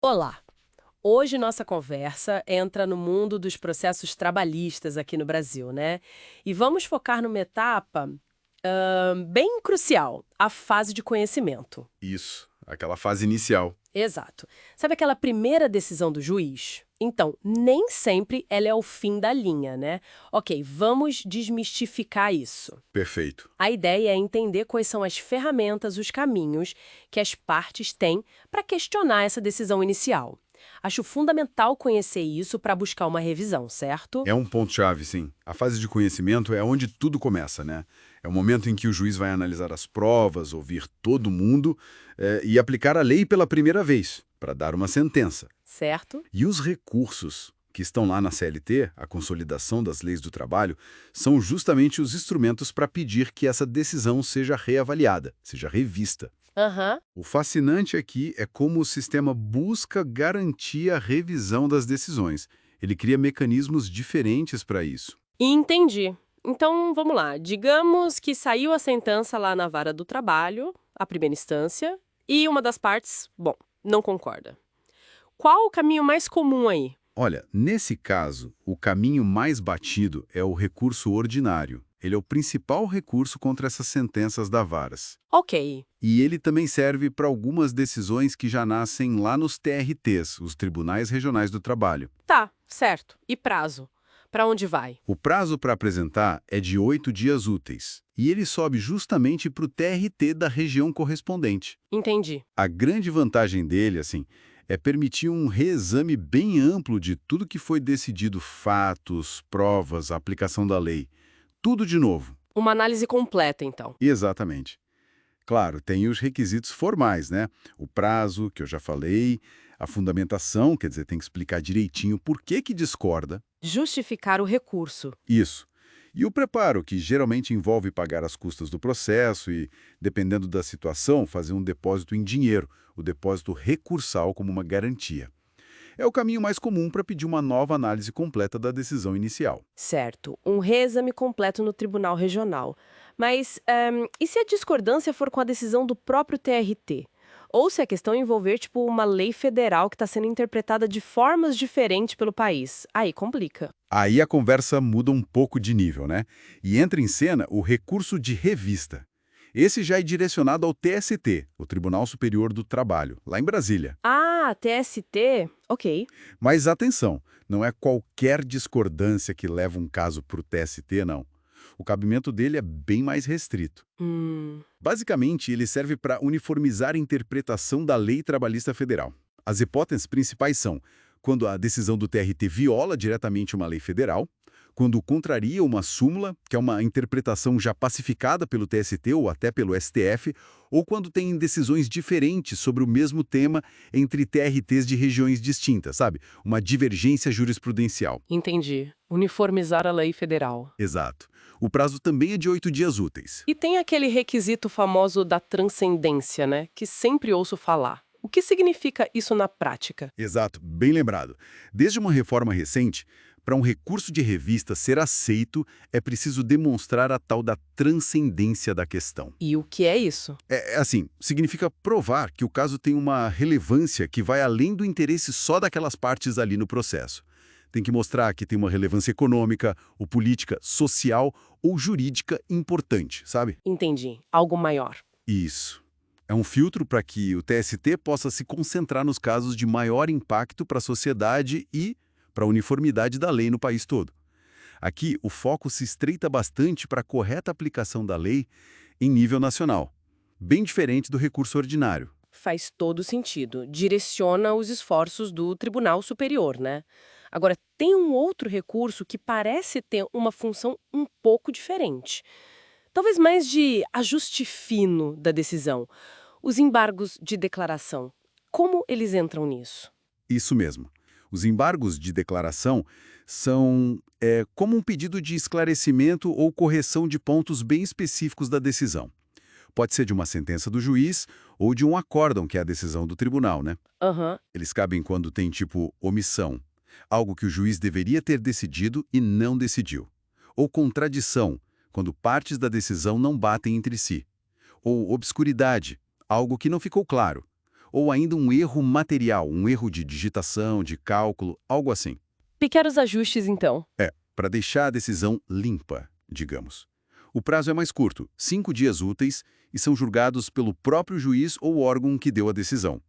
Olá! Hoje nossa conversa entra no mundo dos processos trabalhistas aqui no Brasil, né? E vamos focar numa etapa bem crucial, a fase de conhecimento. Isso, aquela fase inicial. Exato. Sabe aquela primeira decisão do juiz? Então, nem sempre ela é o fim da linha, né? Ok, vamos desmistificar isso. Perfeito. A ideia é entender quais são as ferramentas, os caminhos que as partes têm para questionar essa decisão inicial. Acho fundamental conhecer isso para buscar uma revisão, certo? É um ponto-chave, sim. A fase de conhecimento é onde tudo começa, né? É o momento em que o juiz vai analisar as provas, ouvir todo mundo e aplicar a lei pela primeira vez, para dar uma sentença. Certo? E os recursos que estão lá na CLT, a Consolidação das Leis do Trabalho, são justamente os instrumentos para pedir que essa decisão seja reavaliada, seja revista. Aham. O fascinante aqui é como o sistema busca garantir a revisão das decisões. Ele cria mecanismos diferentes para isso. Entendi. Então, vamos lá. Digamos que saiu a sentença lá na vara do trabalho, a primeira instância, e uma das partes, bom, não concorda. Qual o caminho mais comum aí? Olha, nesse caso, o caminho mais batido é o recurso ordinário. Ele é o principal recurso contra essas sentenças da varas. Ok. E ele também serve para algumas decisões que já nascem lá nos TRTs, os Tribunais Regionais do Trabalho. Tá, certo. E prazo? Para onde vai? O prazo para apresentar é de 8 dias úteis, e ele sobe justamente para o TRT da região correspondente. Entendi. A grande vantagem dele, assim, é permitir um reexame bem amplo de tudo que foi decidido, fatos, provas, a aplicação da lei. Tudo de novo. Uma análise completa, então. Exatamente. Claro, tem os requisitos formais, né? O prazo, que eu já falei, a fundamentação, quer dizer, tem que explicar direitinho por que discorda. Justificar o recurso. Isso. E o preparo, que geralmente envolve pagar as custas do processo e, dependendo da situação, fazer um depósito em dinheiro, o depósito recursal como uma garantia. É o caminho mais comum para pedir uma nova análise completa da decisão inicial. Certo. Um reexame completo no Tribunal Regional. Mas, e se a discordância for com a decisão do próprio TRT? Ou se a questão envolver, tipo, uma lei federal que está sendo interpretada de formas diferentes pelo país? Aí complica. Aí a conversa muda um pouco de nível, né? E entra em cena o recurso de revista. Esse já é direcionado ao TST, o Tribunal Superior do Trabalho, lá em Brasília. Ah, TST? Ok. Mas atenção, não é qualquer discordância que leva um caso para o TST, não. O cabimento dele é bem mais restrito. Hum. Basicamente, ele serve para uniformizar a interpretação da Lei Trabalhista Federal. As hipóteses principais são quando a decisão do TRT viola diretamente uma lei federal, quando contraria uma súmula, que é uma interpretação já pacificada pelo TST ou até pelo STF, ou quando tem decisões diferentes sobre o mesmo tema entre TRTs de regiões distintas, sabe? Uma divergência jurisprudencial. Entendi. Uniformizar a lei federal. Exato. O prazo também é de 8 dias úteis. E tem aquele requisito famoso da transcendência, né? Que sempre ouço falar. O que significa isso na prática? Exato, bem lembrado. Desde uma reforma recente, para um recurso de revista ser aceito, é preciso demonstrar a tal da transcendência da questão. E o que é isso? Assim, significa provar que o caso tem uma relevância que vai além do interesse só daquelas partes ali no processo. Tem que mostrar que tem uma relevância econômica, ou política, social ou jurídica importante, sabe? Entendi. Algo maior. Isso. É um filtro para que o TST possa se concentrar nos casos de maior impacto para a sociedade e para a uniformidade da lei no país todo. Aqui, o foco se estreita bastante para a correta aplicação da lei em nível nacional, bem diferente do recurso ordinário. Faz todo sentido. Direciona os esforços do Tribunal Superior, né? Agora, tem um outro recurso que parece ter uma função um pouco diferente. Talvez mais de ajuste fino da decisão. Os embargos de declaração. Como eles entram nisso? Isso mesmo. Os embargos de declaração são como um pedido de esclarecimento ou correção de pontos bem específicos da decisão. Pode ser de uma sentença do juiz ou de um acórdão, que é a decisão do tribunal, né? Aham. Eles cabem quando tem, tipo, omissão, algo que o juiz deveria ter decidido e não decidiu. Ou contradição, quando partes da decisão não batem entre si. Ou obscuridade, algo que não ficou claro. ou ainda um erro material, um erro de digitação, de cálculo, algo assim. Pequenos ajustes, então. Para deixar a decisão limpa, digamos. O prazo é mais curto, 5 dias úteis, e são julgados pelo próprio juiz ou órgão que deu a decisão.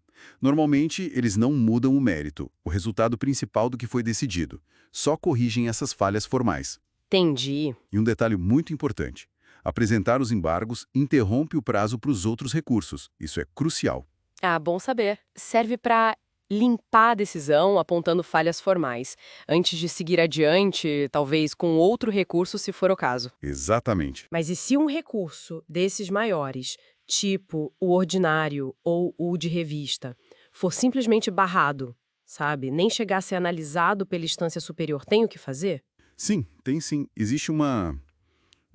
Normalmente, eles não mudam o mérito, o resultado principal do que foi decidido. Só corrigem essas falhas formais. Entendi. E um detalhe muito importante: apresentar os embargos interrompe o prazo para os outros recursos. Isso é crucial. Ah, bom saber. Serve para limpar a decisão apontando falhas formais, antes de seguir adiante, talvez com outro recurso, se for o caso. Exatamente. Mas e se um recurso desses maiores, tipo o ordinário ou o de revista, for simplesmente barrado, sabe? Nem chegar a ser analisado pela instância superior, tem o que fazer? Sim, tem sim. Existe uma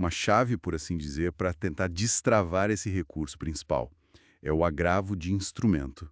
chave, por assim dizer, para tentar destravar esse recurso principal. É o agravo de instrumento.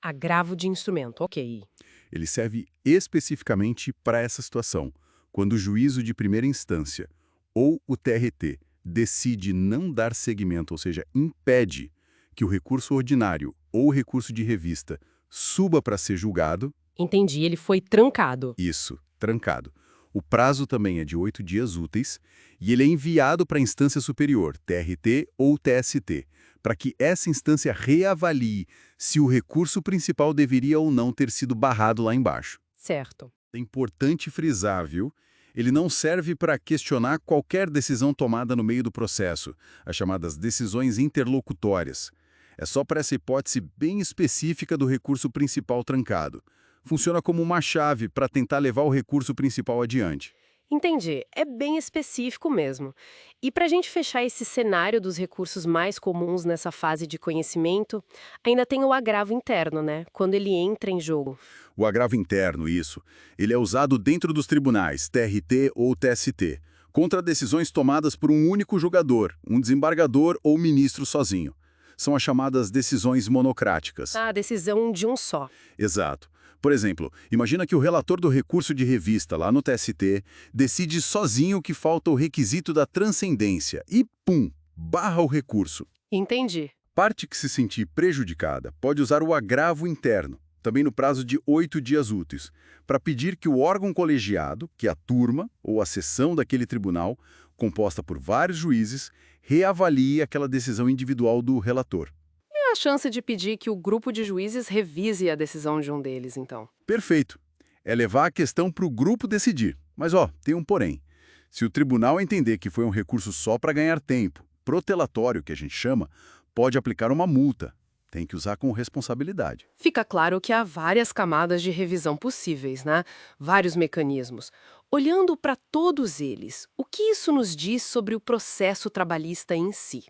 Agravo de instrumento, ok. Ele serve especificamente para essa situação, quando o juízo de primeira instância ou o TRT decide não dar seguimento, ou seja, impede que o recurso ordinário ou o recurso de revista suba para ser julgado. Entendi, ele foi trancado. Isso, trancado. O prazo também é de 8 dias úteis e ele é enviado para a instância superior, TRT ou TST, para que essa instância reavalie se o recurso principal deveria ou não ter sido barrado lá embaixo. Certo. É importante frisar, viu? Ele não serve para questionar qualquer decisão tomada no meio do processo, as chamadas decisões interlocutórias. É só para essa hipótese bem específica do recurso principal trancado. Funciona como uma chave para tentar levar o recurso principal adiante. Entendi, é bem específico mesmo. E para a gente fechar esse cenário dos recursos mais comuns nessa fase de conhecimento, ainda tem o agravo interno, né? Quando ele entra em jogo. O agravo interno, isso, ele é usado dentro dos tribunais, TRT ou TST, contra decisões tomadas por um único julgador, um desembargador ou ministro sozinho. São as chamadas decisões monocráticas. Ah, decisão de um só. Exato. Por exemplo, imagina que o relator do recurso de revista lá no TST decide sozinho que falta o requisito da transcendência e, pum, barra o recurso. Entendi. Parte que se sentir prejudicada pode usar o agravo interno, também no prazo de 8 dias úteis, para pedir que o órgão colegiado, que é a turma ou a seção daquele tribunal, composta por vários juízes, reavalie aquela decisão individual do relator. E a chance de pedir que o grupo de juízes revise a decisão de um deles, então? Perfeito. É levar a questão para o grupo decidir. Mas, tem um porém. Se o tribunal entender que foi um recurso só para ganhar tempo, protelatório, que a gente chama, pode aplicar uma multa. Tem que usar com responsabilidade. Fica claro que há várias camadas de revisão possíveis, né? Vários mecanismos. Olhando para todos eles, o que isso nos diz sobre o processo trabalhista em si?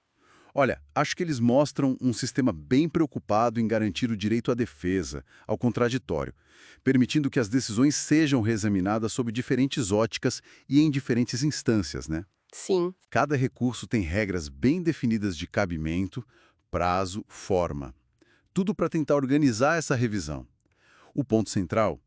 Olha, acho que eles mostram um sistema bem preocupado em garantir o direito à defesa, ao contraditório, permitindo que as decisões sejam reexaminadas sob diferentes óticas e em diferentes instâncias, né? Sim. Cada recurso tem regras bem definidas de cabimento, prazo, forma. Tudo para tentar organizar essa revisão. O ponto central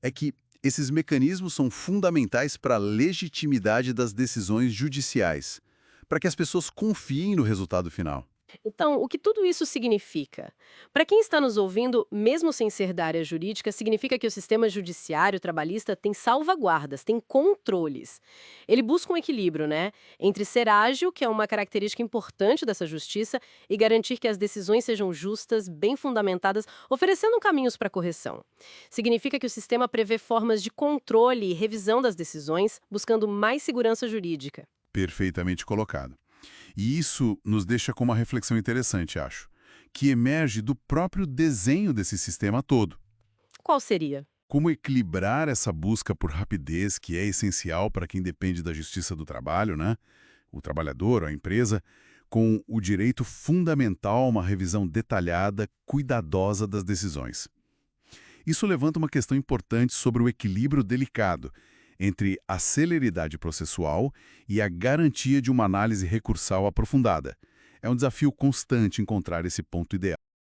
é que esses mecanismos são fundamentais para a legitimidade das decisões judiciais, para que as pessoas confiem no resultado final. Então, o que tudo isso significa? Para quem está nos ouvindo, mesmo sem ser da área jurídica, significa que o sistema judiciário trabalhista tem salvaguardas, tem controles. Ele busca um equilíbrio, né? Entre ser ágil, que é uma característica importante dessa justiça, e garantir que as decisões sejam justas, bem fundamentadas, oferecendo caminhos para correção. Significa que o sistema prevê formas de controle e revisão das decisões, buscando mais segurança jurídica. Perfeitamente colocado. E isso nos deixa com uma reflexão interessante, acho, que emerge do próprio desenho desse sistema todo. Qual seria? Como equilibrar essa busca por rapidez, que é essencial para quem depende da justiça do trabalho, né? O trabalhador ou a empresa, com o direito fundamental a uma revisão detalhada, cuidadosa das decisões. Isso levanta uma questão importante sobre o equilíbrio delicado entre a celeridade processual e a garantia de uma análise recursal aprofundada. É um desafio constante encontrar esse ponto ideal.